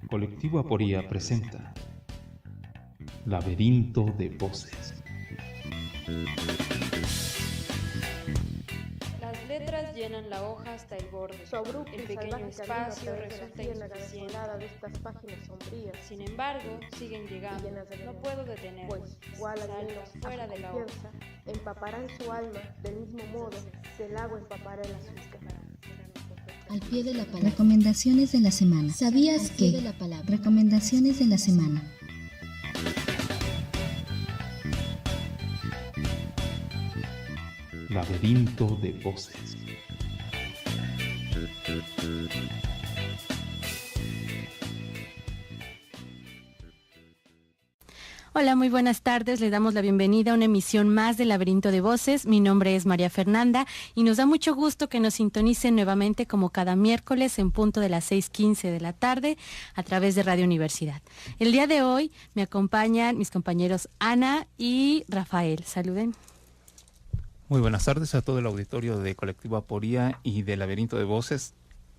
Colectivo Aporía presenta Laberinto de Voces. Las letras llenan la hoja hasta el borde. El pequeño espacio resulta insuficiente. De estas páginas sombrías. Sin embargo, siguen llegando. No puedo detenerlos. Pues, igual Salgo fuera de la hoja. Empaparán su alma del mismo modo que el agua empapará el azúcar. Al pie de la palabra. Recomendaciones de la semana. ¿Sabías que? De la palabra. Recomendaciones de la semana. Laberinto de Voces. Hola, muy buenas tardes. Le damos la bienvenida a una emisión más de Laberinto de Voces. Mi nombre es María Fernanda y nos da mucho gusto que nos sintonicen nuevamente como cada miércoles en punto de las 6:15 de la tarde a través de Radio Universidad. El día de hoy me acompañan mis compañeros Ana y Rafael. Saluden. Muy buenas tardes a todo el auditorio de Colectivo Aporía y de Laberinto de Voces.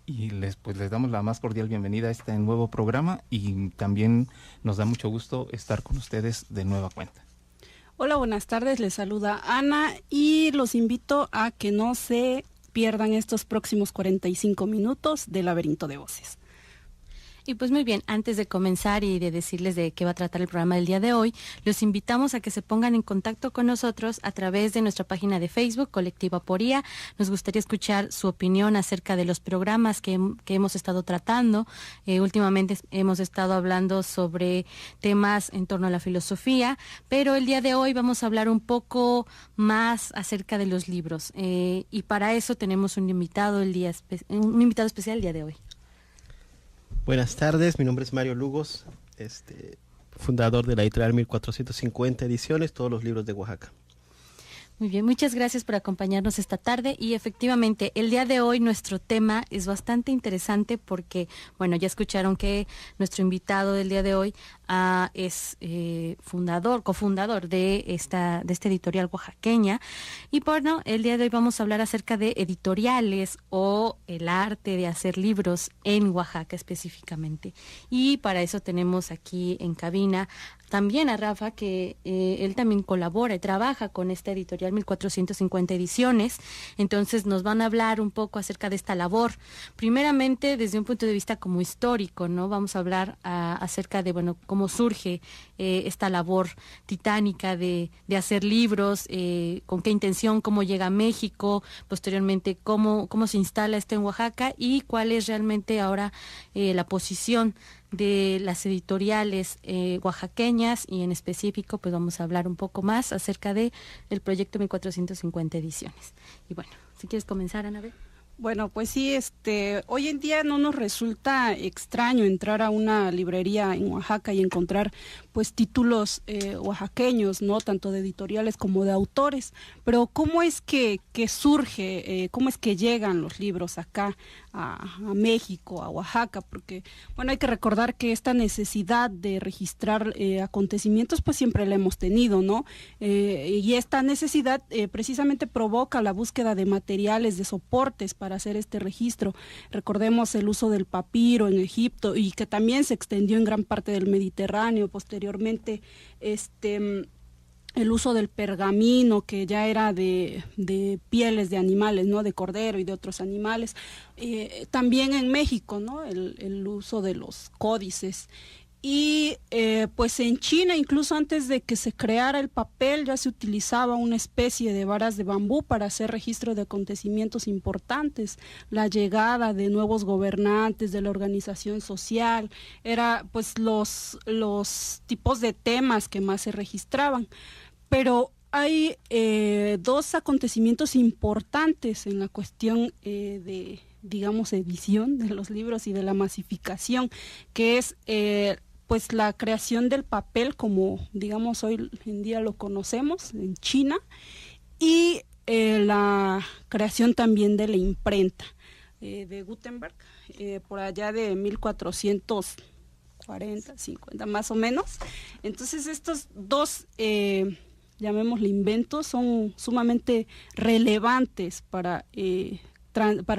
Y les damos la más cordial bienvenida a este nuevo programa y también nos da mucho gusto estar con ustedes de nueva cuenta. Hola, buenas tardes, les saluda Ana y los invito a que no se pierdan estos próximos 45 minutos de Laberinto de Voces. Y pues muy bien, antes de comenzar y de decirles de qué va a tratar el programa del día de hoy, los invitamos a que se pongan en contacto con nosotros a través de nuestra página de Facebook, Colectivo Aporía. Nos gustaría escuchar su opinión acerca de los programas que hemos estado tratando. Últimamente hemos estado hablando sobre temas en torno a la filosofía, pero el día de hoy vamos a hablar un poco más acerca de los libros. Y para eso tenemos un invitado especial el día de hoy. Buenas tardes, mi nombre es Mario Lugos, fundador de la editorial 1450 Ediciones, todos los libros de Oaxaca. Muy bien, muchas gracias por acompañarnos esta tarde y efectivamente el día de hoy nuestro tema es bastante interesante porque, bueno, ya escucharon que nuestro invitado del día de hoy es cofundador de esta editorial oaxaqueña y bueno, el día de hoy vamos a hablar acerca de editoriales o el arte de hacer libros en Oaxaca específicamente y para eso tenemos aquí en cabina también a Rafa, que él también colabora y trabaja con esta editorial 1450 Ediciones. Entonces nos van a hablar un poco acerca de esta labor. Primeramente, desde un punto de vista como histórico, ¿no? Vamos a hablar acerca de, bueno, cómo surge esta labor titánica de hacer libros, con qué intención, cómo llega a México, posteriormente cómo se instala esto en Oaxaca y cuál es realmente ahora la posición de las editoriales oaxaqueñas y en específico pues vamos a hablar un poco más acerca de el proyecto 1450 Ediciones. Y bueno, si quieres comenzar, Anabel. Bueno, pues sí, hoy en día no nos resulta extraño entrar a una librería en Oaxaca y encontrar pues títulos oaxaqueños, ¿no? Tanto de editoriales como de autores. Pero ¿cómo es que surge, cómo es que llegan los libros acá a México, a Oaxaca? Porque, bueno, hay que recordar que esta necesidad de registrar acontecimientos pues siempre la hemos tenido, ¿no? Y esta necesidad precisamente provoca la búsqueda de materiales, de soportes para hacer este registro. Recordemos el uso del papiro en Egipto y que también se extendió en gran parte del Mediterráneo. Posteriormente, el uso del pergamino, que ya era de pieles de animales, ¿no? De cordero y de otros animales. También en México, ¿no? El uso de los códices. Y pues en China, incluso antes de que se creara el papel, ya se utilizaba una especie de varas de bambú para hacer registro de acontecimientos importantes. La llegada de nuevos gobernantes, de la organización social, era pues los tipos de temas que más se registraban. Pero hay dos acontecimientos importantes en la cuestión de, digamos, edición de los libros y de la masificación, que es pues la creación del papel como, digamos, hoy en día lo conocemos en China, y la creación también de la imprenta de Gutenberg, por allá de 1440, 50 más o menos. Entonces estos dos llamémosle inventos, son sumamente relevantes para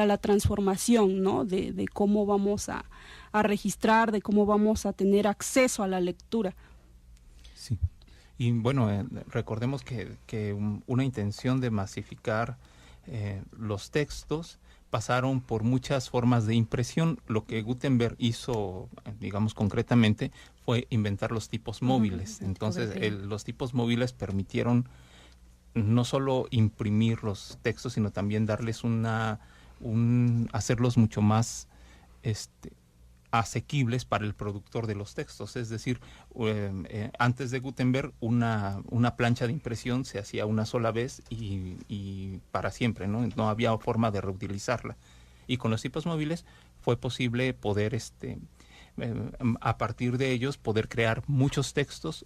la transformación, ¿no? de cómo vamos a a registrar, de cómo vamos a tener acceso a la lectura. Sí. Y bueno, recordemos que una intención de masificar los textos pasaron por muchas formas de impresión. Lo que Gutenberg hizo, digamos concretamente, fue inventar los tipos móviles. Entonces, los tipos móviles permitieron no solo imprimir los textos, sino también darles hacerlos mucho más asequibles para el productor de los textos. Es decir, antes de Gutenberg una plancha de impresión se hacía una sola vez y para siempre, no había forma de reutilizarla. Y con los tipos móviles fue posible poder a partir de ellos poder crear muchos textos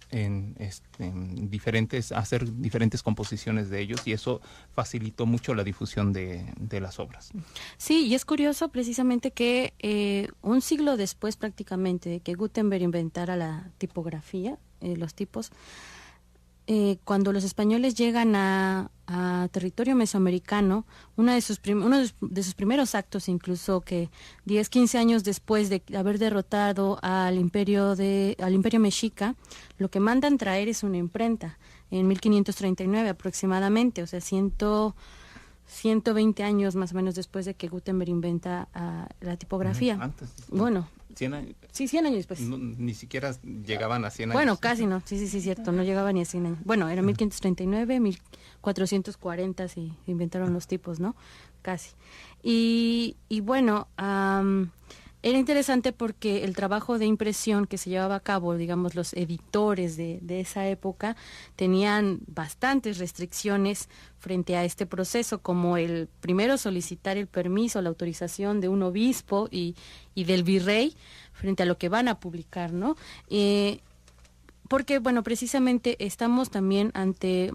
hacer diferentes composiciones de ellos, y eso facilitó mucho la difusión de las obras. Sí, y es curioso precisamente que un siglo después prácticamente de que Gutenberg inventara la tipografía, los tipos, cuando los españoles llegan a territorio mesoamericano, uno de sus primeros actos, incluso que 10, 15 años después de haber derrotado al imperio mexica, lo que mandan traer es una imprenta en 1539 aproximadamente, o sea, 120 años más o menos después de que Gutenberg inventa la tipografía. Antes. Bueno. 100 años. Sí, 100 años después. No, ni siquiera llegaban a 100 años. Bueno, casi no. Sí, cierto. No llegaba ni a 100 años. Bueno, era 1539, 1440 se inventaron los tipos, ¿no? Casi. Y bueno, era interesante porque el trabajo de impresión que se llevaba a cabo, digamos, los editores de esa época tenían bastantes restricciones frente a este proceso, como el primero solicitar el permiso, la autorización de un obispo y del virrey frente a lo que van a publicar, ¿no? Porque, bueno, precisamente estamos también ante...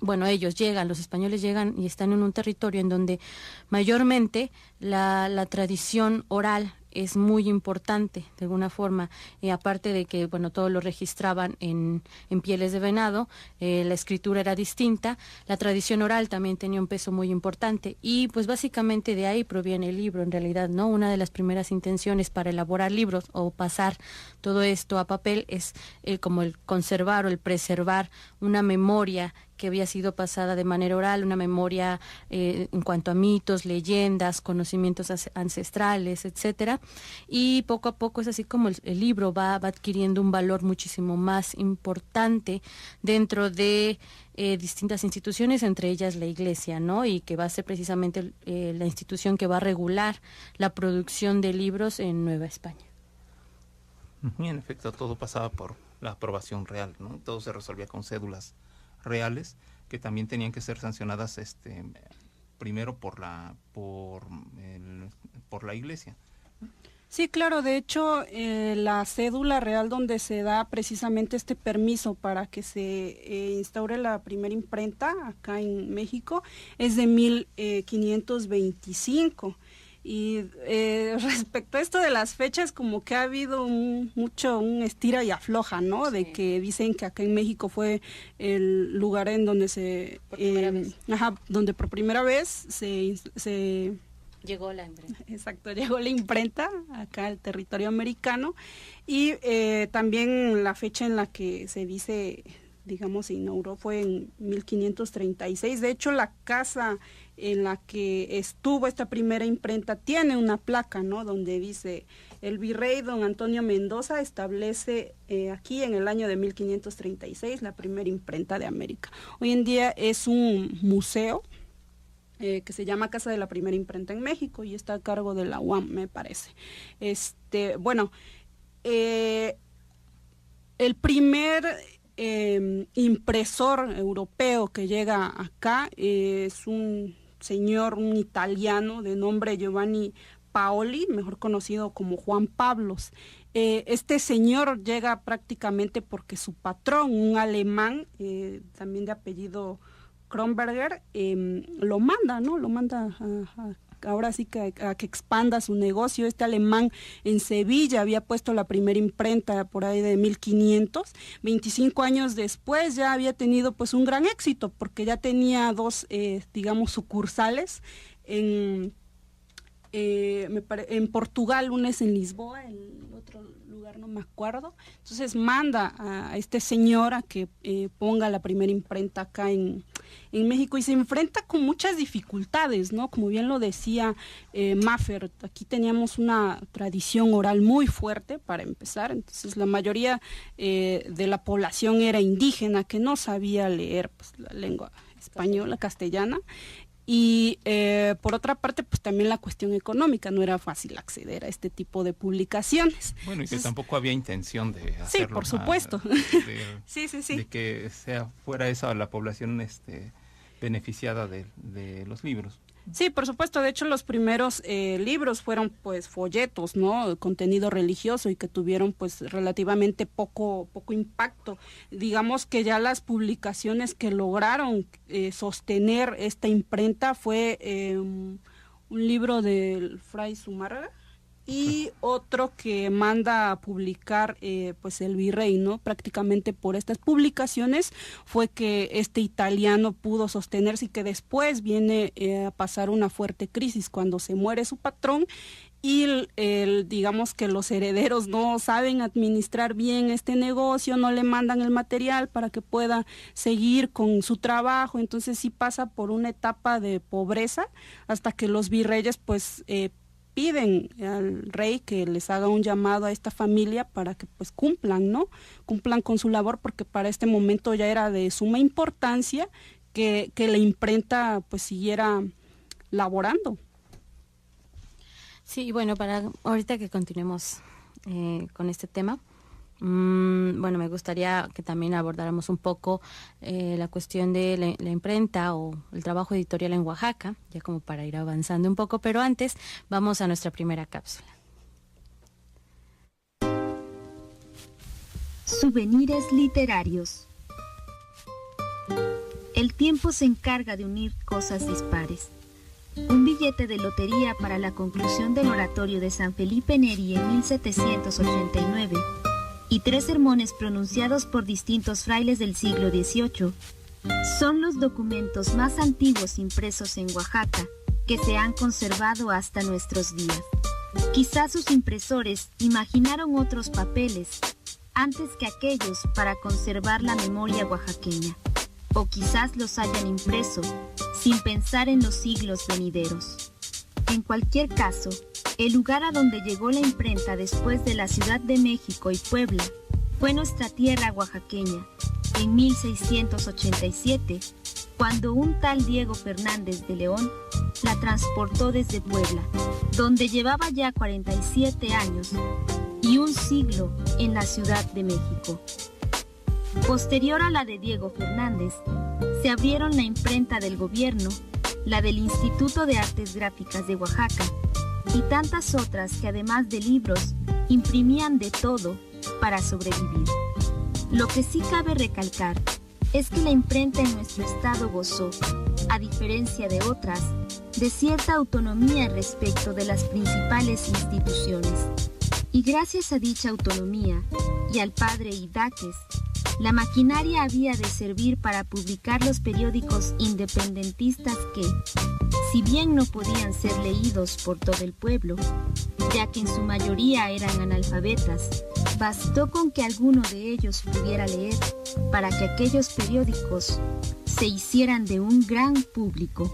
Bueno, los españoles llegan y están en un territorio en donde mayormente la tradición oral es muy importante de alguna forma, aparte de que, bueno, todo lo registraban en pieles de venado, la escritura era distinta, la tradición oral también tenía un peso muy importante, y pues básicamente de ahí proviene el libro en realidad, ¿no? Una de las primeras intenciones para elaborar libros o pasar todo esto a papel es como el conservar o el preservar una memoria que había sido pasada de manera oral, una memoria en cuanto a mitos, leyendas, conocimientos ancestrales, etcétera. Y poco a poco es así como el libro va adquiriendo un valor muchísimo más importante dentro de distintas instituciones, entre ellas la Iglesia, ¿no? Y que va a ser precisamente la institución que va a regular la producción de libros en Nueva España. Y en efecto, todo pasaba por la aprobación real, ¿no? Todo se resolvía con cédulas reales que también tenían que ser sancionadas primero por la Iglesia. Sí, claro, de hecho la cédula real donde se da precisamente este permiso para que se instaure la primera imprenta acá en México es de 1525. Y respecto a esto de las fechas, como que ha habido un estira y afloja, ¿no? Sí. De que dicen que acá en México fue el lugar en donde donde por primera vez se llegó la imprenta. Exacto, llegó la imprenta acá al territorio americano, y también la fecha en la que se dice, digamos, se inauguró fue en 1536. De hecho, la casa en la que estuvo esta primera imprenta tiene una placa, ¿no? Donde dice: el virrey don Antonio Mendoza establece aquí en el año de 1536 la primera imprenta de América. Hoy en día es un museo que se llama Casa de la Primera Imprenta en México y está a cargo de la UAM, me parece. Bueno, el primer impresor europeo que llega acá es un italiano de nombre Giovanni Paoli, mejor conocido como Juan Pablos. Este señor llega prácticamente porque su patrón, un alemán, también de apellido Kronberger, lo manda, ¿no? Lo manda ahora sí que a que expanda su negocio. Este alemán en Sevilla había puesto la primera imprenta por ahí de 1500. 25 años después ya había tenido pues un gran éxito, porque ya tenía dos, digamos, sucursales en en Portugal, una es en Lisboa, el otro lugar no me acuerdo. Entonces manda a este señor a que ponga la primera imprenta acá en México, y se enfrenta con muchas dificultades, ¿no? Como bien lo decía Maffer, aquí teníamos una tradición oral muy fuerte para empezar, entonces la mayoría de la población era indígena, que no sabía leer pues, la lengua española, castellana. Y por otra parte, pues también la cuestión económica, no era fácil acceder a este tipo de publicaciones. Bueno, y que tampoco había intención de hacerlo. Sí, por supuesto. Sí. De que fuera esa la población beneficiada de los libros. Sí, por supuesto. De hecho, los primeros libros fueron pues folletos, ¿no? Contenido religioso, y que tuvieron pues relativamente poco impacto. Digamos que ya las publicaciones que lograron sostener esta imprenta fue un libro del Fray Zumárraga y otro que manda a publicar pues el virrey, ¿no? Prácticamente por estas publicaciones fue que este italiano pudo sostenerse, y que después viene a pasar una fuerte crisis cuando se muere su patrón, y digamos que los herederos no saben administrar bien este negocio, no le mandan el material para que pueda seguir con su trabajo. Entonces sí pasa por una etapa de pobreza hasta que los virreyes pues piden al rey que les haga un llamado a esta familia para que pues cumplan, ¿no? Cumplan con su labor, porque para este momento ya era de suma importancia que la imprenta pues siguiera laborando. Sí, bueno, para ahorita que continuemos con este tema, bueno, me gustaría que también abordáramos un poco la cuestión de la imprenta o el trabajo editorial en Oaxaca, ya como para ir avanzando un poco, pero antes vamos a nuestra primera cápsula. Souvenirs literarios. El tiempo se encarga de unir cosas dispares. Un billete de lotería para la conclusión del oratorio de San Felipe Neri en 1789 y 3 sermones pronunciados por distintos frailes del siglo XVIII son los documentos más antiguos impresos en Oaxaca que se han conservado hasta nuestros días. Quizás sus impresores imaginaron otros papeles antes que aquellos para conservar la memoria oaxaqueña, o quizás los hayan impreso sin pensar en los siglos venideros. En cualquier caso, el lugar a donde llegó la imprenta después de la Ciudad de México y Puebla fue nuestra tierra oaxaqueña, en 1687, cuando un tal Diego Fernández de León la transportó desde Puebla, donde llevaba ya 47 años y un siglo en la Ciudad de México. Posterior a la de Diego Fernández, se abrieron la imprenta del gobierno, la del Instituto de Artes Gráficas de Oaxaca y tantas otras que además de libros imprimían de todo para sobrevivir. Lo que sí cabe recalcar es que la imprenta en nuestro estado gozó, a diferencia de otras, de cierta autonomía respecto de las principales instituciones. Y gracias a dicha autonomía y al padre Idaques, la maquinaria había de servir para publicar los periódicos independentistas que, si bien no podían ser leídos por todo el pueblo, ya que en su mayoría eran analfabetas, bastó con que alguno de ellos pudiera leer para que aquellos periódicos se hicieran de un gran público.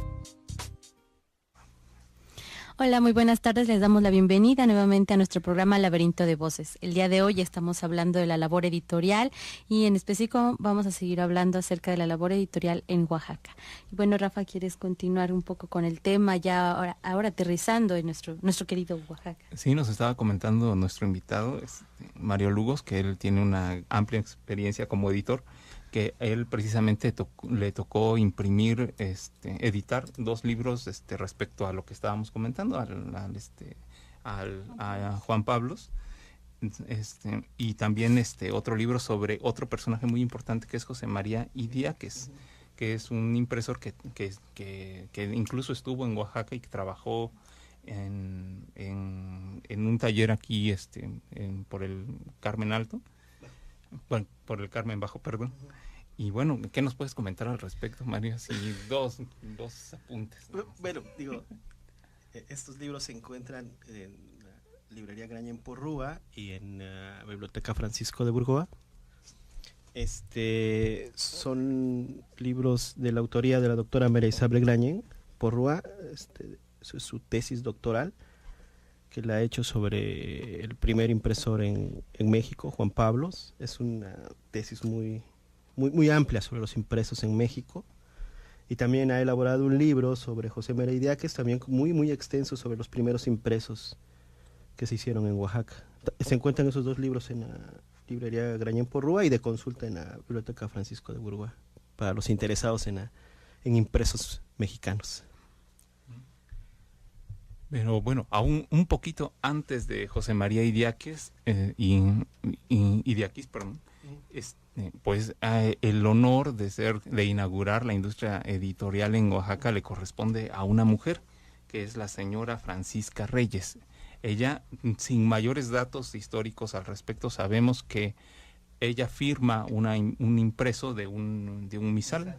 Hola, muy buenas tardes. Les damos la bienvenida nuevamente a nuestro programa Laberinto de Voces. El día de hoy estamos hablando de la labor editorial y en específico vamos a seguir hablando acerca de la labor editorial en Oaxaca. Y bueno, Rafa, ¿quieres continuar un poco con el tema ya ahora aterrizando en nuestro querido Oaxaca? Sí, nos estaba comentando nuestro invitado, Mario Lugos, que él tiene una amplia experiencia como editor, que él precisamente le tocó imprimir, editar 2 libros respecto a lo que estábamos comentando, a Juan Pablos, y también otro libro sobre otro personaje muy importante que es José María Idiáquez, que es un impresor que incluso estuvo en Oaxaca y que trabajó en un taller aquí por el Carmen Alto. Bueno, por el Carmen Bajo, perdón. Y bueno, ¿qué nos puedes comentar al respecto, Mario? Sí, dos apuntes. Bueno, digo, Estos libros se encuentran en la librería Graña en Porrúa y en la Biblioteca Francisco de Burgoa. Son libros de la autoría de la doctora María Isabel Grañen Porrúa. Es su tesis doctoral, que la ha hecho sobre el primer impresor en México, Juan Pablos. Es una tesis muy amplia sobre los impresos en México. Y también ha elaborado un libro sobre José María Idiáquez, también muy extenso, sobre los primeros impresos que se hicieron en Oaxaca. Se encuentran esos dos libros en la librería Grañén Porrúa y de consulta en la Biblioteca Francisco de Burgoa, para los interesados en impresos mexicanos. Pero bueno, aún un poquito antes de José María Idiáquez, Idiáquez, perdón, pues el honor de inaugurar la industria editorial en Oaxaca le corresponde a una mujer, que es la señora Francisca Reyes. Ella, sin mayores datos históricos al respecto, sabemos que ella firma un impreso de un misal,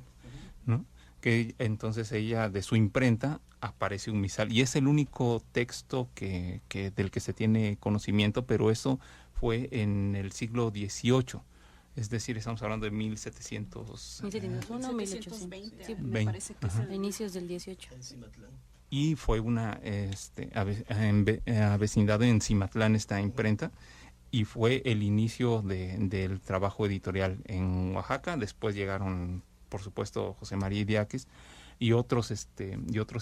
¿no? Que entonces ella, de su imprenta, aparece un misal, y es el único texto del que se tiene conocimiento, pero eso fue en el siglo XVIII. Es decir, estamos hablando de 1701, 1820, sí, me parece que es a inicios del 18. Y fue una vecindad en Cimatlán esta imprenta, y fue el inicio del trabajo editorial en Oaxaca. Después llegaron, por supuesto, José María Idiáquez y otros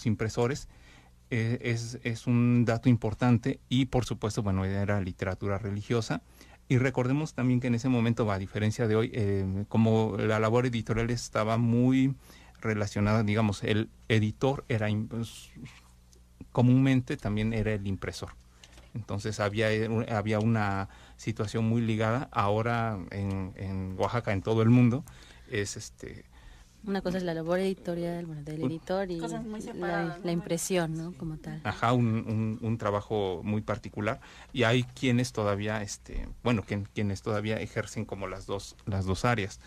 impresores. Es un dato importante, y por supuesto, bueno, era literatura religiosa. Y recordemos también que en ese momento, a diferencia de hoy, como la labor editorial estaba muy relacionada, digamos, el editor era comúnmente también era el impresor. Entonces había una situación muy ligada. Ahora en Oaxaca, en todo el mundo, es una cosa es la labor editorial, bueno, del editor, y la impresión, ¿no? Como tal. Ajá, un trabajo muy particular, y hay quienes todavía, quienes todavía ejercen como las dos áreas.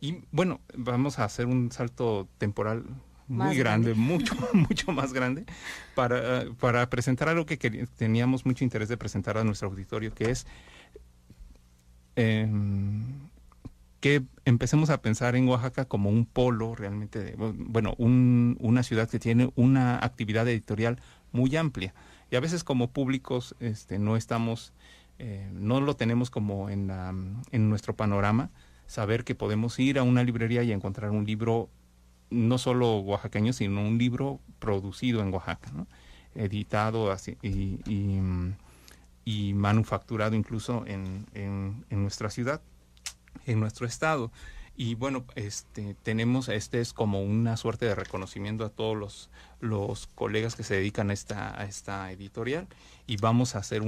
Y bueno, vamos a hacer un salto temporal muy grande, mucho más grande, para presentar algo que teníamos mucho interés de presentar a nuestro auditorio, que es que empecemos a pensar en Oaxaca como un polo realmente, una ciudad que tiene una actividad editorial muy amplia, y a veces como públicos no lo tenemos como en nuestro panorama, saber que podemos ir a una librería y encontrar un libro no solo oaxaqueño, sino un libro producido en Oaxaca, ¿no? Editado así, y manufacturado incluso en nuestra ciudad, en nuestro estado. Y bueno, tenemos, es como una suerte de reconocimiento a todos los colegas que se dedican a esta editorial, y vamos a hacer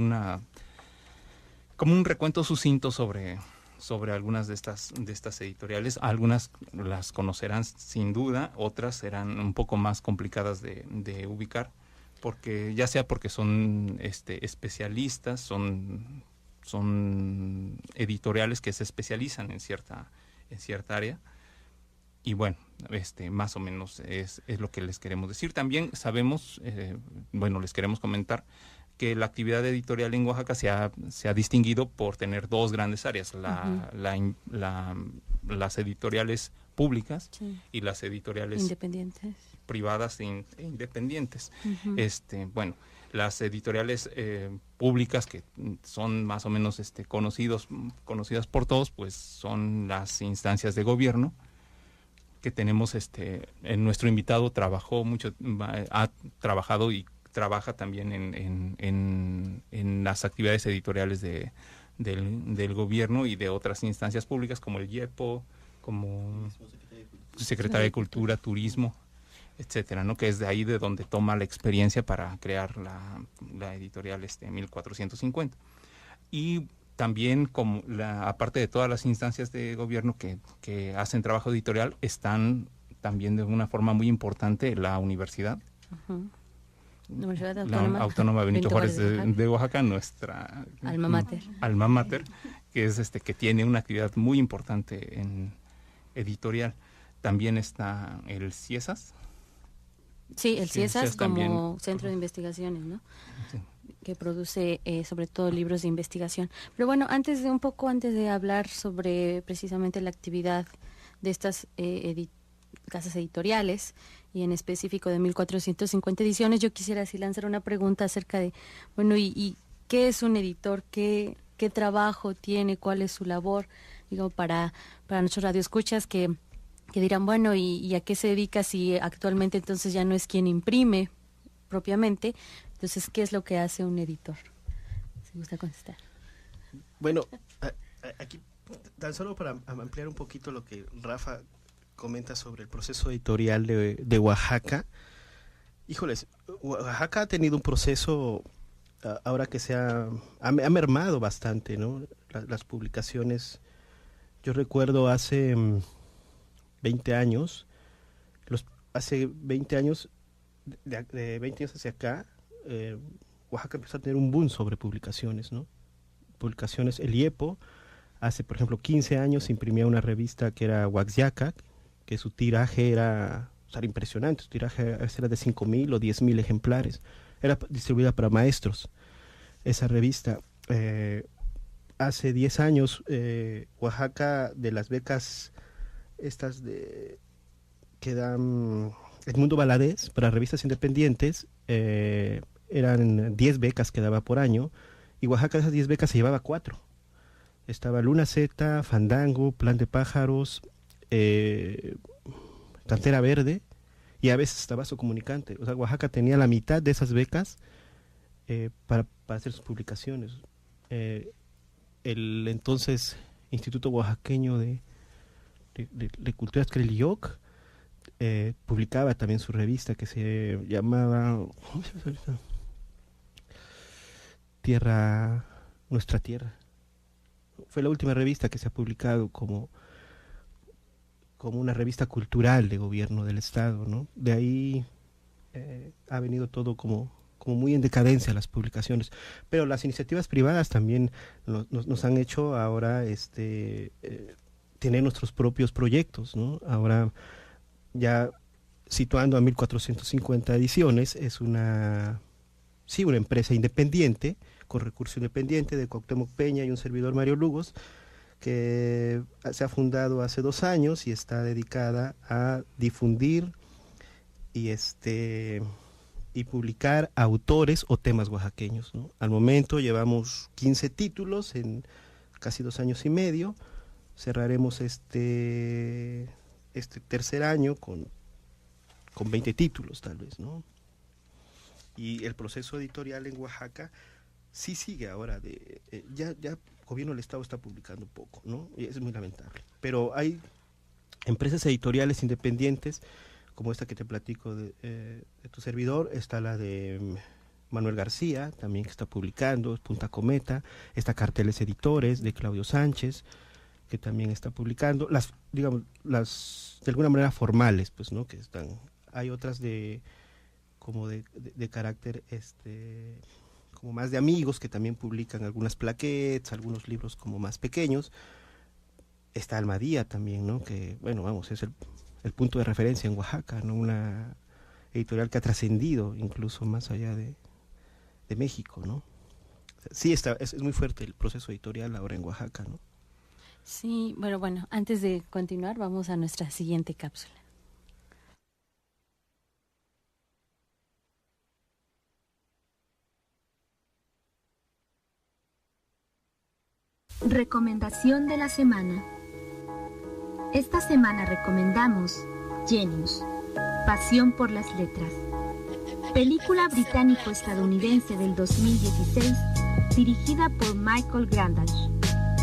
como un recuento sucinto sobre algunas de estas editoriales. Algunas las conocerán sin duda, otras serán un poco más complicadas de ubicar, porque ya sea porque son especialistas, son editoriales que se especializan en cierta área, y bueno, más o menos es lo que les queremos decir. También sabemos, les queremos comentar que la actividad editorial en Oaxaca se ha distinguido por tener dos grandes áreas, las editoriales públicas, sí, y las editoriales independientes, privadas e independientes. Las editoriales públicas, que son más o menos conocidas por todos, pues son las instancias de gobierno, que tenemos en nuestro invitado ha trabajado y trabaja también en las actividades editoriales del gobierno y de otras instancias públicas, como el IEPO, como Secretaría de Cultura, Turismo, etcétera, ¿no? Que es de ahí de donde toma la experiencia para crear la editorial 1450. Y también, aparte de todas las instancias de gobierno que hacen trabajo editorial, están también de una forma muy importante la universidad. Uh-huh. La Autónoma Benito Juárez de Oaxaca, nuestra alma mater, que es que tiene una actividad muy importante en editorial. También está el CIESAS, Sí, el CIESAS como también. centro de investigaciones, ¿no? Sí. Que produce sobre todo libros de investigación. Pero bueno, antes de hablar sobre precisamente la actividad de estas casas editoriales y en específico de 1450 ediciones, yo quisiera así lanzar una pregunta acerca de, bueno, ¿y qué es un editor? ¿Qué trabajo tiene? ¿Cuál es su labor? Digo, para nuestros radioescuchas que dirán, bueno, ¿y a qué se dedica si actualmente entonces ya no es quien imprime propiamente? Entonces, ¿qué es lo que hace un editor? Si gusta contestar. Bueno, aquí tan solo para ampliar un poquito lo que Rafa comenta sobre el proceso editorial de Oaxaca. Híjoles, Oaxaca ha tenido un proceso ahora que ha mermado bastante, ¿no? Las publicaciones. Yo recuerdo hace 20 años, hace 20 años, de 20 años hacia acá, Oaxaca empezó a tener un boom sobre publicaciones, ¿no? Publicaciones, el IEPO, hace por ejemplo 15 años imprimía una revista que era Huaxyaca, que su tiraje era impresionante, su tiraje era de 5,000 o 10,000 ejemplares, era distribuida para maestros, esa revista. Hace 10 años, Oaxaca, de las becas estas que dan Edmundo Valadez para revistas independientes, eran 10 becas que daba por año, y Oaxaca de esas 10 becas se llevaba 4. Estaba Luna Z, Fandango, Plan de Pájaros, Cantera Verde, y a veces hasta Vaso Comunicante. O sea, Oaxaca tenía la mitad de esas becas para hacer sus publicaciones. El entonces Instituto Oaxaqueño de Culturas Crelilloc publicaba también su revista que se llamaba Nuestra Tierra. Fue la última revista que se ha publicado como una revista cultural de gobierno del Estado, ¿no? De ahí ha venido todo como muy en decadencia las publicaciones, pero las iniciativas privadas también nos han hecho ahora tener nuestros propios proyectos, ¿no? Ahora ya situando a 1450 ediciones, es una empresa independiente, con recurso independiente de Cuauhtémoc Peña y un servidor, Mario Lugos, que se ha fundado hace 2 años y está dedicada a difundir y publicar autores o temas oaxaqueños, ¿no? Al momento llevamos 15 títulos en casi 2 años y medio. Cerraremos este tercer año con 20 títulos tal vez, ¿no? Y el proceso editorial en Oaxaca sí sigue ahora, ya el gobierno del Estado está publicando poco, ¿no? Y es muy lamentable. Pero hay empresas editoriales independientes, como esta que te platico de tu servidor, está la de Manuel García, también que está publicando, Punta Cometa, está Carteles Editores, de Claudio Sánchez, que también está publicando, las de alguna manera formales, pues, ¿no? Que están, hay otras de carácter, como más de amigos, que también publican algunas plaquettes, algunos libros como más pequeños. Está Almadía también, ¿no? Que, bueno, vamos, es el punto de referencia en Oaxaca, ¿no? Una editorial que ha trascendido incluso más allá de México, ¿no? Sí, es muy fuerte el proceso editorial ahora en Oaxaca, ¿no? Sí, bueno, antes de continuar, vamos a nuestra siguiente cápsula. Recomendación de la semana. Esta semana recomendamos Genius, Pasión por las Letras, película británico-estadounidense del 2016, dirigida por Michael Grandage,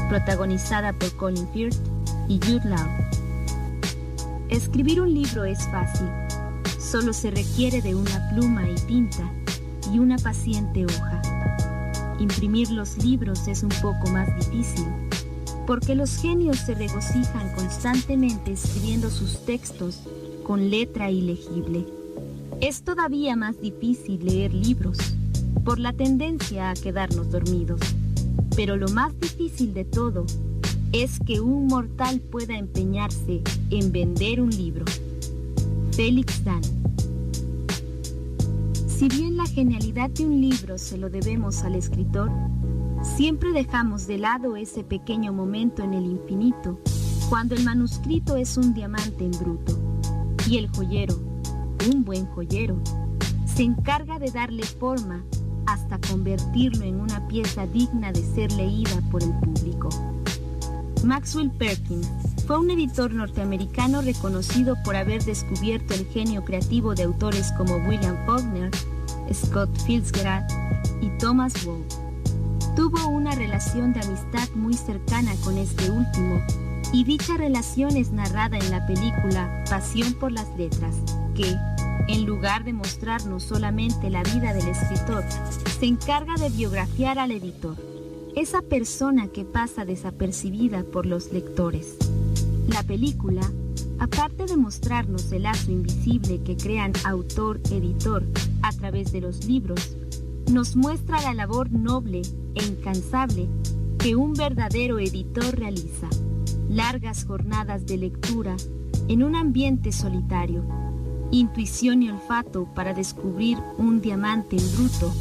protagonizada por Colin Firth y Jude Law. Escribir un libro es fácil, solo se requiere de una pluma y tinta y una paciente hoja. Imprimir los libros es un poco más difícil, porque los genios se regocijan constantemente escribiendo sus textos con letra ilegible. Es todavía más difícil leer libros, por la tendencia a quedarnos dormidos. Pero lo más difícil de todo es que un mortal pueda empeñarse en vender un libro. Félix Dan. Si bien la genialidad de un libro se lo debemos al escritor, siempre dejamos de lado ese pequeño momento en el infinito, cuando el manuscrito es un diamante en bruto, y el joyero, un buen joyero, se encarga de darle forma hasta convertirlo en una pieza digna de ser leída por el público. Maxwell Perkins fue un editor norteamericano reconocido por haber descubierto el genio creativo de autores como William Faulkner, Scott Fitzgerald y Thomas Wolfe. Tuvo una relación de amistad muy cercana con este último, y dicha relación es narrada en la película Pasión por las Letras, que, en lugar de mostrarnos solamente la vida del escritor, se encarga de biografiar al editor, esa persona que pasa desapercibida por los lectores. La película, aparte de mostrarnos el lazo invisible que crean autor-editor a través de los libros, nos muestra la labor noble e incansable que un verdadero editor realiza. Largas jornadas de lectura en un ambiente solitario, intuición y olfato para descubrir un diamante en bruto,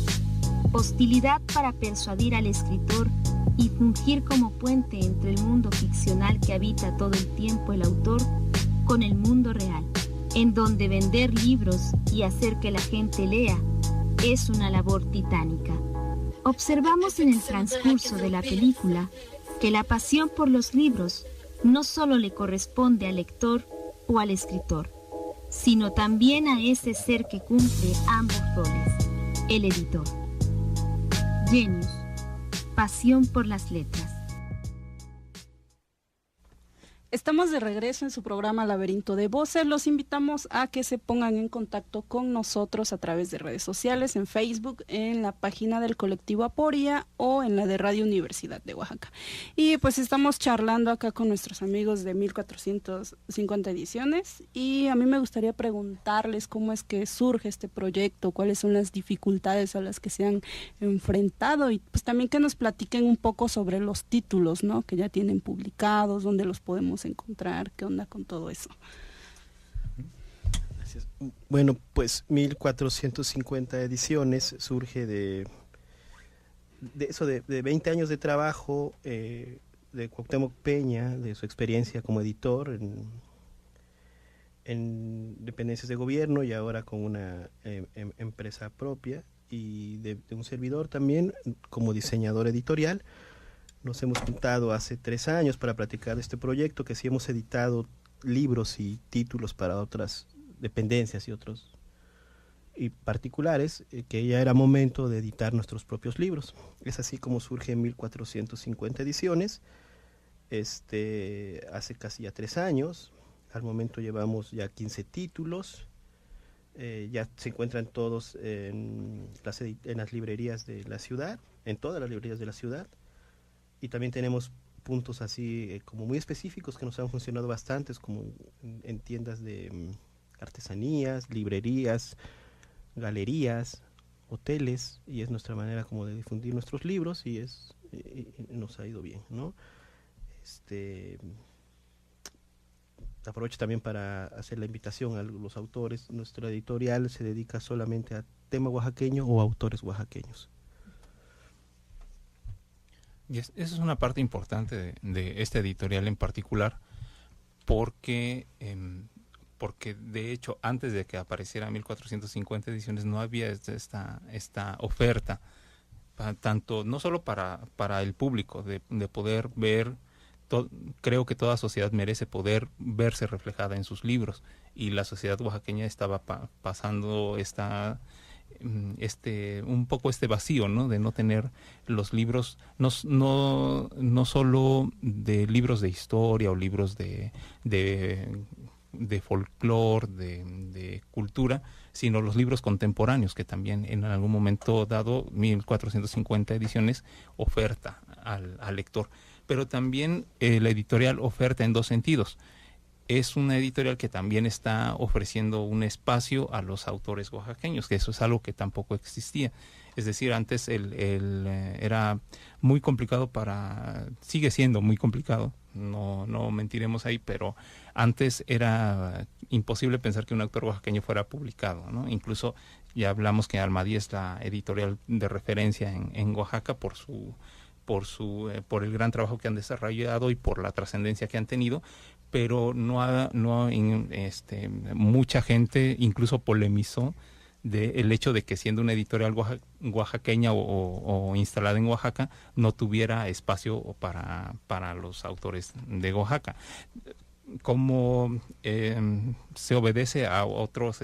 hostilidad para persuadir al escritor y fungir como puente entre el mundo ficcional que habita todo el tiempo el autor con el mundo real, en donde vender libros y hacer que la gente lea es una labor titánica. Observamos en el transcurso de la película que la pasión por los libros no solo le corresponde al lector o al escritor, sino también a ese ser que cumple ambos roles, el editor. Genius, pasión por las letras. Estamos de regreso en su programa Laberinto de Voces. Los invitamos a que se pongan en contacto con nosotros a través de redes sociales, en Facebook, en la página del colectivo Aporia o en la de Radio Universidad de Oaxaca. Y pues estamos charlando acá con nuestros amigos de 1450 ediciones, y a mí me gustaría preguntarles cómo es que surge este proyecto, cuáles son las dificultades a las que se han enfrentado, y pues también que nos platiquen un poco sobre los títulos, ¿no?, que ya tienen publicados, dónde los podemos encontrar, qué onda con todo eso. Gracias. Bueno, pues 1450 ediciones surge de eso, de 20 años de trabajo de Cuauhtémoc Peña, de su experiencia como editor en dependencias de gobierno y ahora con una empresa propia, y de un servidor también como diseñador editorial. Nos hemos juntado hace 3 años para platicar de este proyecto, que sí hemos editado libros y títulos para otras dependencias y otros y particulares, que ya era momento de editar nuestros propios libros. Es así como surge 1450 ediciones, hace casi ya 3 años. Al momento llevamos ya 15 títulos, ya se encuentran todos en las librerías de la ciudad, en todas las librerías de la ciudad. Y también tenemos puntos así como muy específicos que nos han funcionado bastantes, como en tiendas de artesanías, librerías, galerías, hoteles, y es nuestra manera como de difundir nuestros libros, y nos ha ido bien, ¿no? Aprovecho también para hacer la invitación a los autores. Nuestra editorial se dedica solamente a tema oaxaqueño o autores oaxaqueños. Y esa es una parte importante de esta editorial en particular, porque de hecho antes de que apareciera 1450 ediciones no había esta oferta, tanto no solo para el público, de poder ver. Creo que toda sociedad merece poder verse reflejada en sus libros, y la sociedad oaxaqueña estaba pasando un poco este vacío, ¿no?, de no tener los libros, no solo de libros de historia o libros de folclore, de cultura, sino los libros contemporáneos, que también en algún momento dado 1450 ediciones oferta al lector. Pero también la editorial oferta en 2 sentidos. es una editorial que también está ofreciendo un espacio a los autores oaxaqueños, que eso es algo que tampoco existía. Es decir, antes era muy complicado sigue siendo muy complicado, no mentiremos ahí, pero antes era imposible pensar que un autor oaxaqueño fuera publicado, ¿no? Incluso ya hablamos que Almadía es la editorial de referencia en Oaxaca por el gran trabajo que han desarrollado y por la trascendencia que han tenido, pero mucha gente incluso polemizó el hecho de que siendo una editorial oaxaqueña o instalada en Oaxaca no tuviera espacio para los autores de Oaxaca. Como se obedece a otros,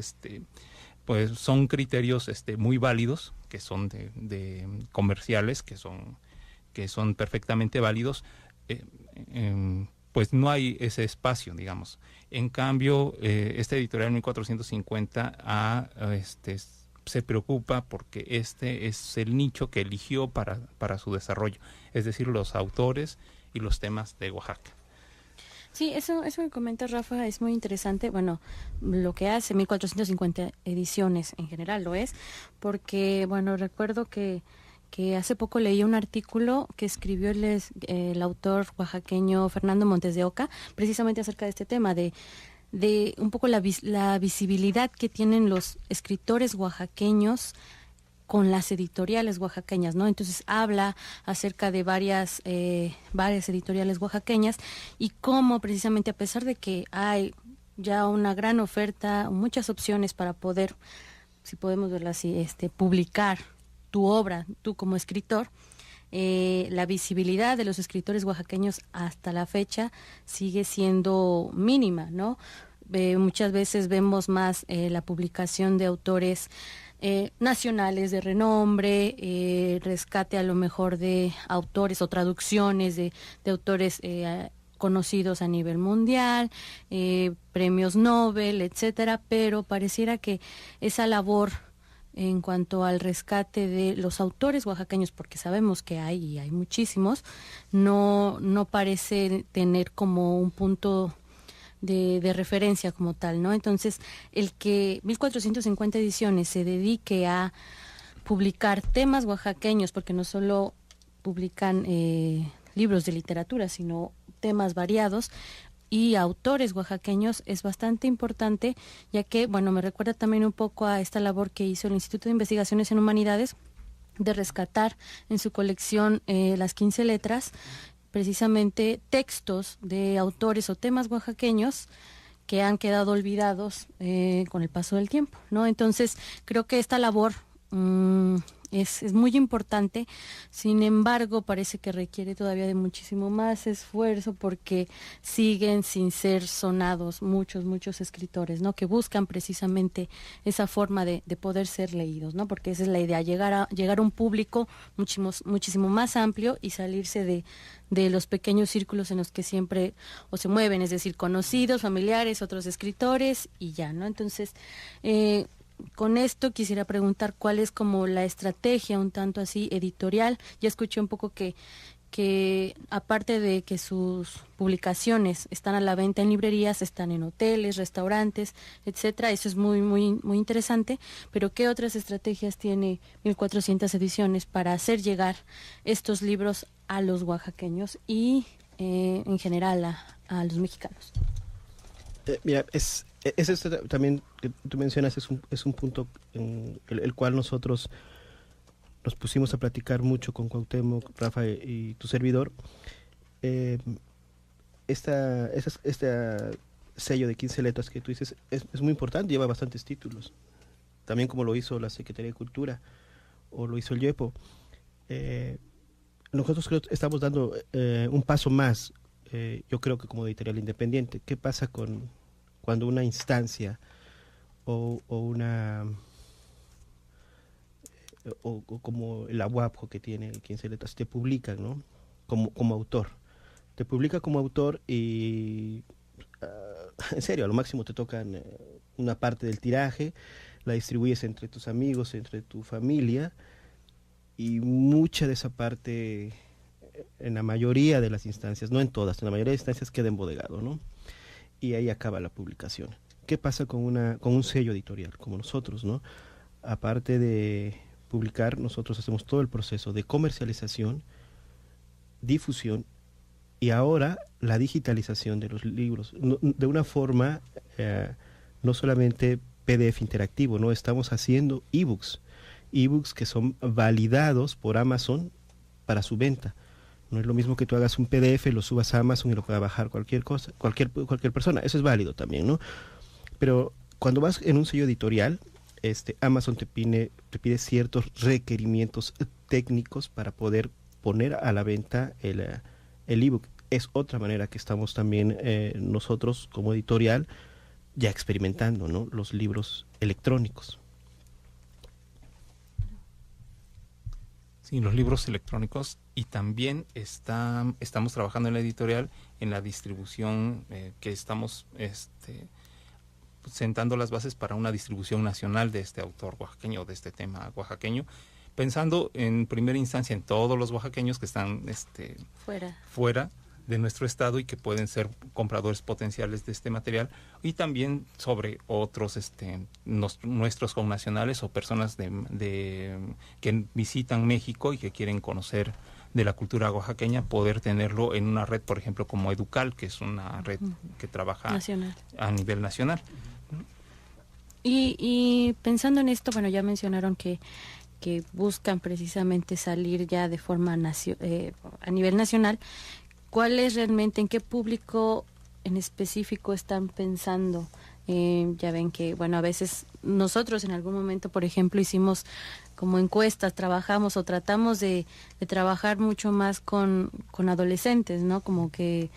pues son criterios muy válidos, que son de comerciales, que son perfectamente válidos, pues no hay ese espacio, digamos. En cambio, esta editorial 1450 se preocupa porque este es el nicho que eligió para su desarrollo, es decir, los autores y los temas de Oaxaca. Sí, eso que comenta Rafa es muy interesante. Bueno, lo que hace 1450 ediciones en general lo es, porque, bueno, recuerdo que hace poco leí un artículo que escribió el autor oaxaqueño Fernando Montes de Oca, precisamente acerca de este tema, de un poco la visibilidad que tienen los escritores oaxaqueños con las editoriales oaxaqueñas, ¿no? Entonces habla acerca de varias editoriales oaxaqueñas y cómo precisamente a pesar de que hay ya una gran oferta, muchas opciones para poder, si podemos verlo así, publicar tu obra, tú como escritor, la visibilidad de los escritores oaxaqueños hasta la fecha sigue siendo mínima, ¿no? Muchas veces vemos más la publicación de autores nacionales de renombre, rescate a lo mejor de autores o traducciones de autores conocidos a nivel mundial, premios Nobel, etcétera, pero pareciera que esa labor en cuanto al rescate de los autores oaxaqueños, porque sabemos que hay muchísimos, no parece tener como un punto de referencia como tal, ¿no? Entonces, el que 1450 ediciones se dedique a publicar temas oaxaqueños, porque no solo publican libros de literatura, sino temas variados, y autores oaxaqueños, es bastante importante, ya que, bueno, me recuerda también un poco a esta labor que hizo el Instituto de Investigaciones en Humanidades, de rescatar en su colección las 15 letras, precisamente textos de autores o temas oaxaqueños que han quedado olvidados con el paso del tiempo, ¿no? Entonces, creo que esta labor es muy importante, sin embargo, parece que requiere todavía de muchísimo más esfuerzo porque siguen sin ser sonados muchos escritores, ¿no? Que buscan precisamente esa forma de poder ser leídos, ¿no? Porque esa es la idea, llegar a un público muchísimo más amplio y salirse de los pequeños círculos en los que siempre o se mueven, es decir, conocidos, familiares, otros escritores y ya, ¿no? Entonces, con esto quisiera preguntar cuál es como la estrategia un tanto así editorial. Ya escuché un poco que aparte de que sus publicaciones están a la venta en librerías, están en hoteles, restaurantes, etcétera. Eso es muy interesante, pero ¿qué otras estrategias tiene 1400 ediciones para hacer llegar estos libros a los oaxaqueños y en general a los mexicanos? Mira, también que tú mencionas es un punto en el cual nosotros nos pusimos a platicar mucho con Cuauhtémoc, Rafa y tu servidor. Este sello de 15 letras que tú dices es muy importante, lleva bastantes títulos, también como lo hizo la Secretaría de Cultura o lo hizo el YEPO. Nosotros creo que estamos dando un paso más, yo creo que como editorial independiente. ¿Qué pasa cuando una instancia o como la UAPJO que tiene 15 letras te publican, ¿no? Como autor? Te publica como autor y en serio, a lo máximo te tocan una parte del tiraje, la distribuyes entre tus amigos, entre tu familia, y mucha de esa parte, en la mayoría de las instancias, no en todas, en la mayoría de las instancias queda embodegado, ¿no? y ahí acaba la publicación. ¿Qué pasa con un sello editorial como nosotros, ¿no? Aparte de publicar, nosotros hacemos todo el proceso de comercialización, difusión y ahora la digitalización de los libros, de una forma no solamente PDF interactivo, ¿no? Estamos haciendo ebooks que son validados por Amazon para su venta. No es lo mismo que tú hagas un PDF, lo subas a Amazon y lo pueda bajar cualquier persona. Eso es válido también, ¿no? Pero cuando vas en un sello editorial, Amazon te pide ciertos requerimientos técnicos para poder poner a la venta el ebook. Es otra manera que estamos también nosotros como editorial ya experimentando, ¿no? Los libros electrónicos. Sí, los libros electrónicos, y también estamos trabajando en la editorial en la distribución, que estamos sentando las bases para una distribución nacional de este autor oaxaqueño, de este tema oaxaqueño, pensando en primera instancia en todos los oaxaqueños que están fuera de nuestro estado y que pueden ser compradores potenciales de este material, y también sobre otros nuestros connacionales o personas que visitan México y que quieren conocer de la cultura oaxaqueña, poder tenerlo en una red, por ejemplo, como Educal, que es una red que trabaja a nivel nacional. Y pensando en esto, bueno, ya mencionaron que buscan precisamente salir ya de forma a nivel nacional. ¿Cuál es realmente, en qué público en específico están pensando? Ya ven que, bueno, a veces nosotros en algún momento, por ejemplo, hicimos como encuestas, trabajamos o tratamos de trabajar mucho más con adolescentes, ¿no? Como que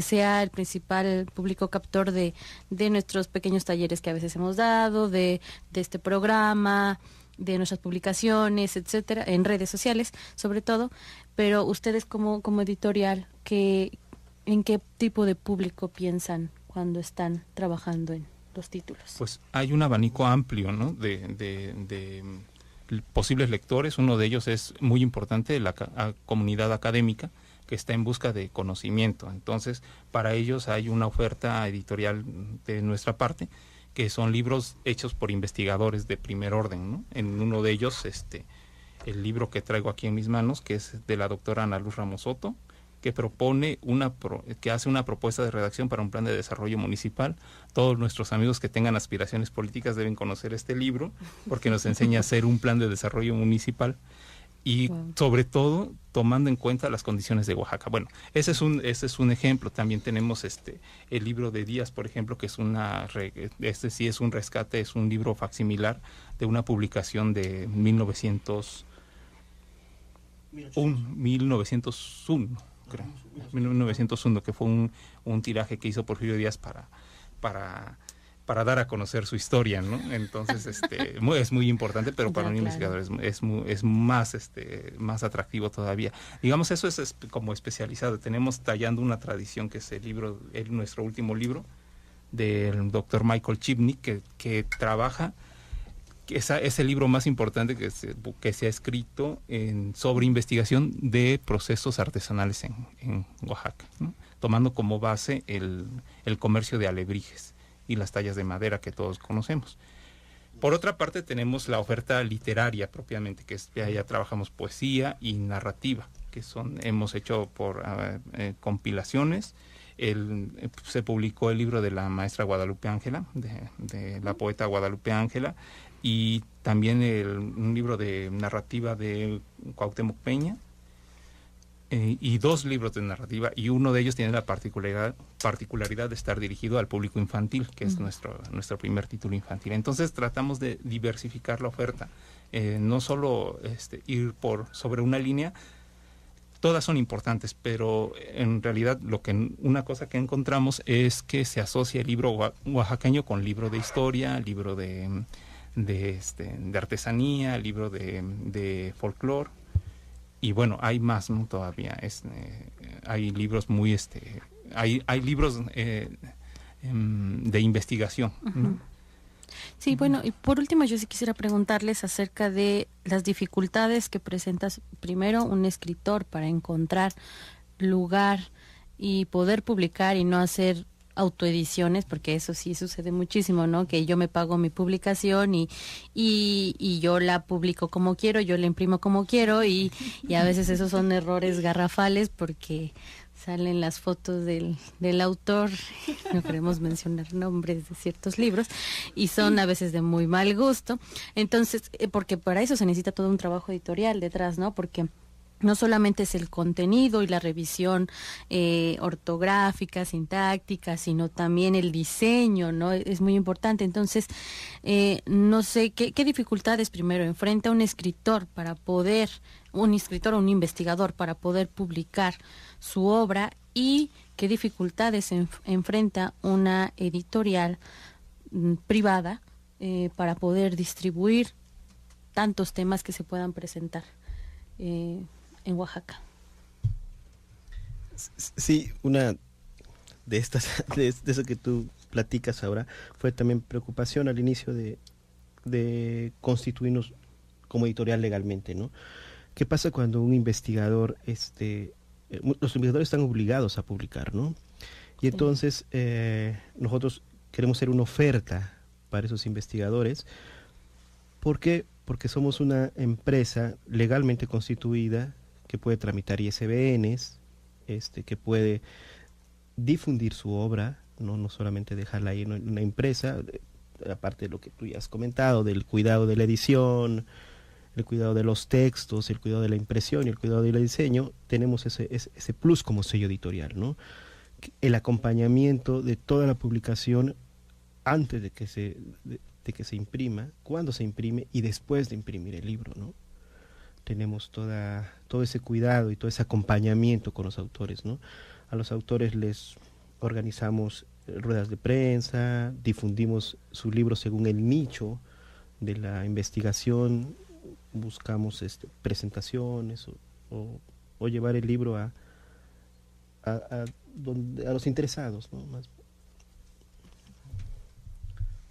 sea el principal público captor de nuestros pequeños talleres que a veces hemos dado, de este programa, de nuestras publicaciones, etcétera, en redes sociales, sobre todo. Pero ustedes como editorial, ¿en qué tipo de público piensan cuando están trabajando en los títulos? Pues hay un abanico amplio, ¿no? de posibles lectores. Uno de ellos es muy importante, la comunidad académica, que está en busca de conocimiento. Entonces, para ellos hay una oferta editorial de nuestra parte, que son libros hechos por investigadores de primer orden, ¿no? En uno de ellos, el libro que traigo aquí en mis manos, que es de la doctora Ana Luz Ramos Soto, que propone que hace una propuesta de redacción para un plan de desarrollo municipal. Todos nuestros amigos que tengan aspiraciones políticas deben conocer este libro, porque nos enseña a hacer un plan de desarrollo municipal y sobre todo tomando en cuenta las condiciones de Oaxaca. Bueno, ese es un ejemplo. También tenemos el libro de Díaz, por ejemplo, que es sí es un rescate, es un libro facsimilar de una publicación de 1901, creo, 1901, que fue un tiraje que hizo Porfirio Díaz para dar a conocer su historia, ¿no? Entonces, es muy importante, pero para un investigador es más atractivo todavía. Digamos, eso es como especializado. Tenemos Tallando una tradición, que es nuestro último libro del doctor Michael Chibney, que trabaja, es el libro más importante que se ha escrito sobre investigación de procesos artesanales en Oaxaca, ¿no? Tomando como base el comercio de alebrijes y las tallas de madera que todos conocemos. Por otra parte, tenemos la oferta literaria propiamente, que ya trabajamos poesía y narrativa, que hemos hecho por compilaciones. Se publicó el libro de la maestra Guadalupe Ángela, de la poeta Guadalupe Ángela, y también un libro de narrativa de Cuauhtémoc Peña, y 2 libros de narrativa, y uno de ellos tiene la particularidad de estar dirigido al público infantil, que es nuestro primer título infantil. Entonces tratamos de diversificar la oferta, no solo ir sobre una línea. Todas son importantes, pero en realidad una cosa que encontramos es que se asocia el libro oaxaqueño con libro de historia, libro de artesanía, libro de folclore. Y bueno, hay más, ¿no? Todavía hay libros hay libros de investigación, ¿no? Sí, bueno, y por último yo sí quisiera preguntarles acerca de las dificultades que presenta primero un escritor para encontrar lugar y poder publicar y no hacer autoediciones, porque eso sí sucede muchísimo, ¿no? Que yo me pago mi publicación y yo la publico como quiero, yo la imprimo como quiero y a veces esos son errores garrafales porque salen las fotos del autor, no queremos mencionar nombres de ciertos libros, y son a veces de muy mal gusto. Entonces, porque para eso se necesita todo un trabajo editorial detrás, ¿no? Porque no solamente es el contenido y la revisión ortográfica, sintáctica, sino también el diseño, ¿no? Es muy importante. Entonces, no sé, ¿qué dificultades primero enfrenta un escritor o un investigador para poder publicar su obra y qué dificultades enfrenta una editorial privada para poder distribuir tantos temas que se puedan presentar en Oaxaca? Sí, una de estas, de eso que tú platicas ahora, fue también preocupación al inicio de constituirnos como editorial legalmente, ¿no? ¿Qué pasa cuando un investigador, los investigadores están obligados a publicar, ¿no? Y entonces nosotros queremos ser una oferta para esos investigadores. ¿Por qué? Porque somos una empresa legalmente constituida que puede tramitar ISBNs, que puede difundir su obra, no solamente dejarla ahí en una empresa, aparte de lo que tú ya has comentado, del cuidado de la edición, el cuidado de los textos, el cuidado de la impresión y el cuidado del diseño, tenemos ese plus como sello editorial, ¿no? El acompañamiento de toda la publicación antes de que se imprima, cuando se imprime y después de imprimir el libro, ¿no? Tenemos todo ese cuidado y todo ese acompañamiento con los autores, ¿no? A los autores les organizamos ruedas de prensa, difundimos su libro según el nicho de la investigación, buscamos presentaciones o llevar el libro a los interesados, ¿no?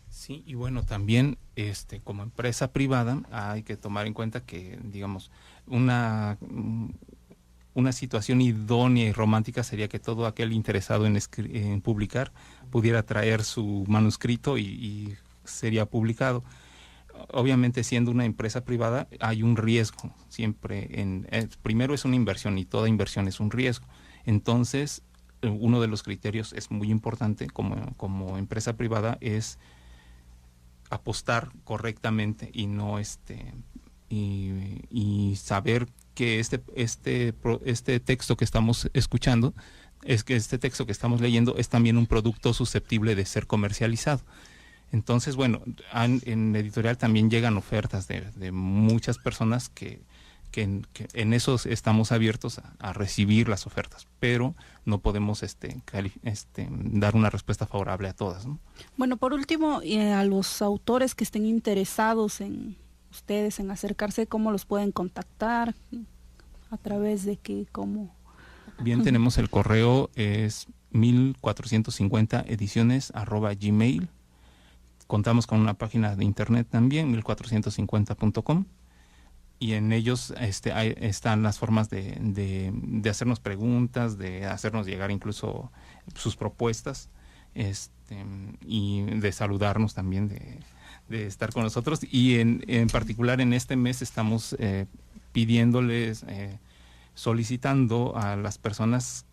Sí, y bueno, también como empresa privada hay que tomar en cuenta que, digamos, una situación idónea y romántica sería que todo aquel interesado en publicar pudiera traer su manuscrito y sería publicado. Obviamente, siendo una empresa privada, hay un riesgo siempre. Primero es una inversión y toda inversión es un riesgo. Entonces, uno de los criterios es muy importante como empresa privada es apostar correctamente y no y saber que este texto que estamos escuchando, este texto que estamos leyendo es también un producto susceptible de ser comercializado. Entonces, bueno, en editorial también llegan ofertas de muchas personas que en eso estamos abiertos a recibir las ofertas, pero no podemos dar una respuesta favorable a todas, ¿no? Bueno, por último, a los autores que estén interesados en ustedes, en acercarse, ¿cómo los pueden contactar? ¿A través de qué? ¿Cómo? Bien, tenemos el correo, es 1450ediciones@gmail. Contamos con una página de internet también, 1450.com. Y en ellos están las formas de hacernos preguntas, de hacernos llegar incluso sus propuestas, y de saludarnos también, de estar con nosotros. Y en particular en este mes estamos pidiéndoles, solicitando a las personas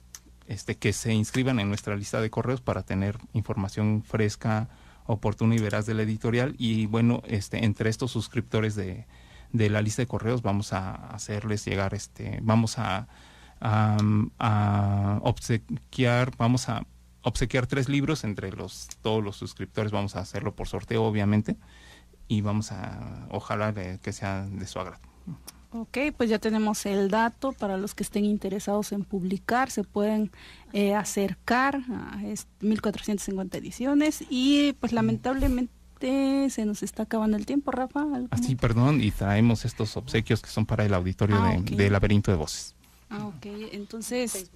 que se inscriban en nuestra lista de correos para tener información fresca, oportuna y veraz de la editorial. Y bueno, entre estos suscriptores de la lista de correos vamos a hacerles llegar, vamos a obsequiar 3 libros entre todos los suscriptores. Vamos a hacerlo por sorteo, obviamente, y ojalá que sea de su agrado. Ok, pues ya tenemos el dato para los que estén interesados en publicar, se pueden acercar a 1450 ediciones y pues lamentablemente se nos está acabando el tiempo, Rafa. Sí, perdón, y traemos estos obsequios que son para el auditorio de Laberinto de Voces. Ok, entonces,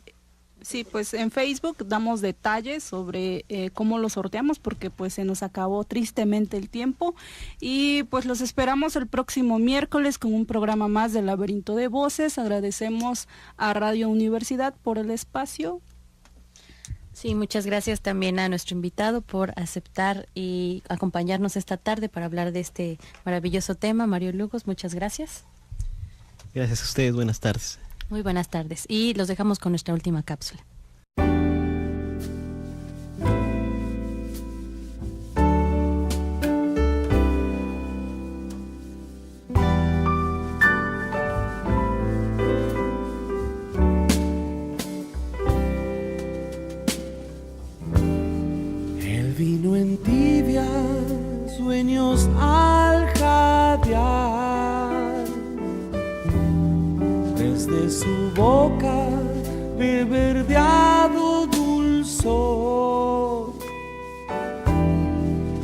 sí, pues en Facebook damos detalles sobre cómo lo sorteamos porque pues se nos acabó tristemente el tiempo y pues los esperamos el próximo miércoles con un programa más del Laberinto de Voces. Agradecemos a Radio Universidad por el espacio. Sí, muchas gracias también a nuestro invitado por aceptar y acompañarnos esta tarde para hablar de este maravilloso tema. Mario Lugos, muchas gracias. Gracias a ustedes, buenas tardes. Muy buenas tardes y los dejamos con nuestra última cápsula. Vino en tibia, sueños al jadear, desde su boca de verdeado dulzor,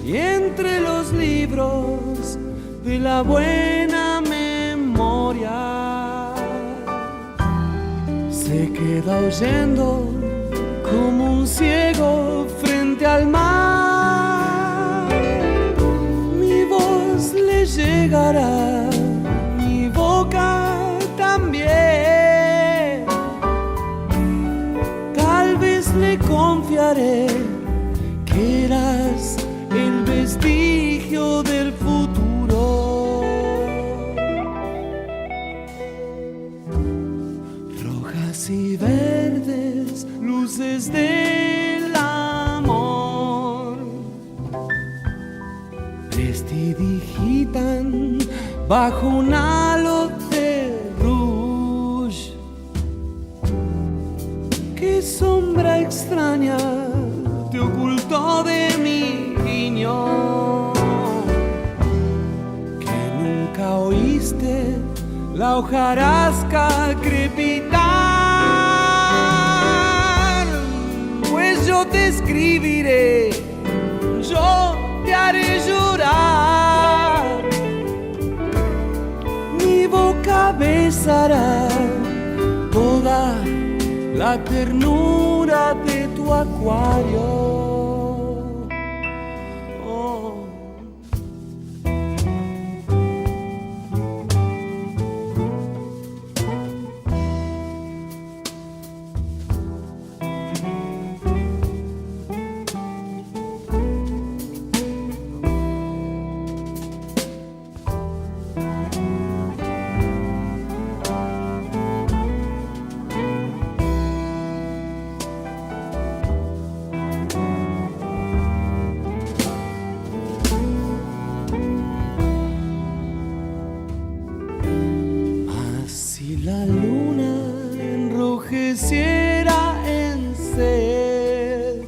y entre los libros de la buena memoria se queda oyendo como un ciego frente al mar. Mi voz le llegará, mi boca también. Tal vez le confiaré que eras el vestigio del futuro. Rojas y verdes, luces del amor, prestidigitan bajo un halo de rouge. Qué sombra extraña te ocultó de mi guiño, que nunca oíste la hojarasca crepitar. Pues yo te escribiré, yo te haré llorar, mi boca besará toda la ternura de tu acuario. La luna enrojeciera en sed,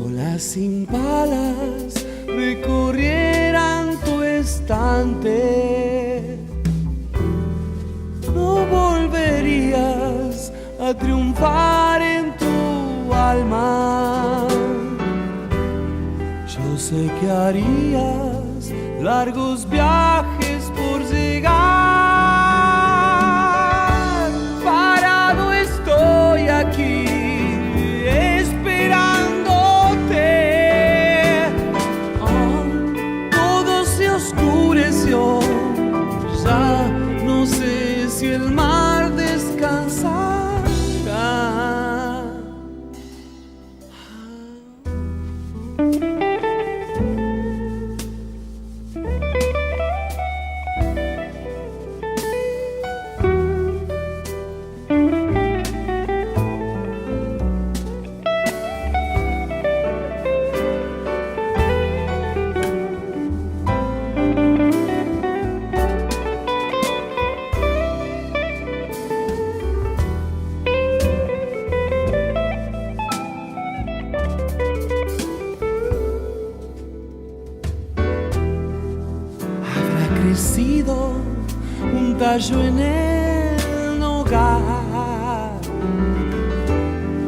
olas sin palas recorrieran tu estante, no volverías a triunfar en tu alma. Yo sé que harías largos viajes por llegar. Estoy aquí esperándote. Oh, todo se oscureció, ya no sé si el mar descansará. Un tallo en el nogal,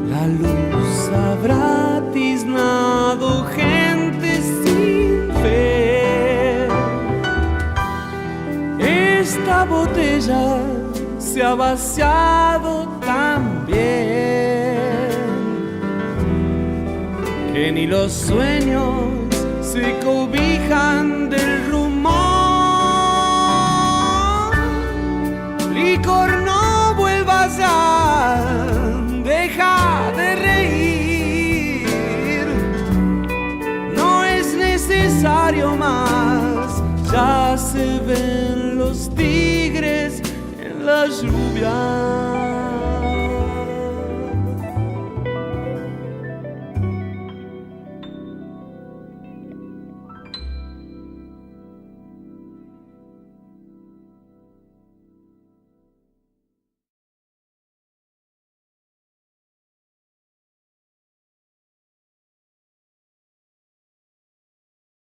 la luz habrá tiznado gente sin fe. Esta botella se ha vaciado también, que ni los sueños se cobijan del rumor. Licor, no vuelvas a dejar se ven los tigres en la lluvia.